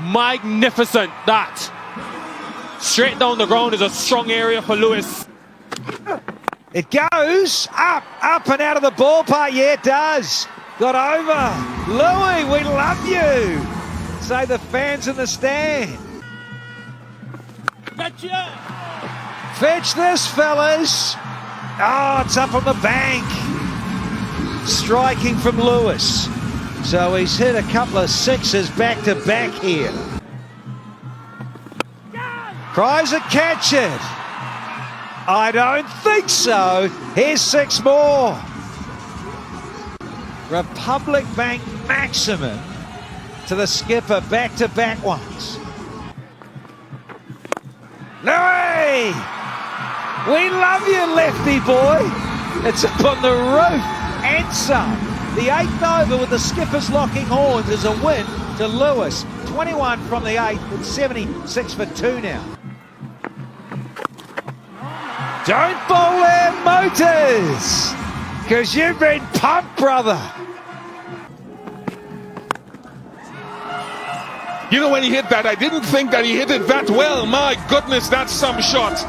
Magnificent, that. Straight down the ground is a strong area for Lewis. It goes up and out of the ballpark. Yeah, it does. Got over. Louis, we love you. Say the fans in the stand. Fetch this, fellas. Oh, it's up on the bank. Striking from Lewis. So he's hit a couple of sixes back to back here. Tries to catch it. I don't think so. Here's 6 more. Republic Bank maximum to the skipper, back-to-back ones. Louis! We love you, lefty boy. It's up on the roof and some. The 8th over with the skippers locking horns is a win to Lewis. 21 from the 8th and 76 for 2 now. Don't bowl their motors, because you've been pumped, brother. You know, when he hit that, I didn't think that he hit it that well. My goodness, that's some shot.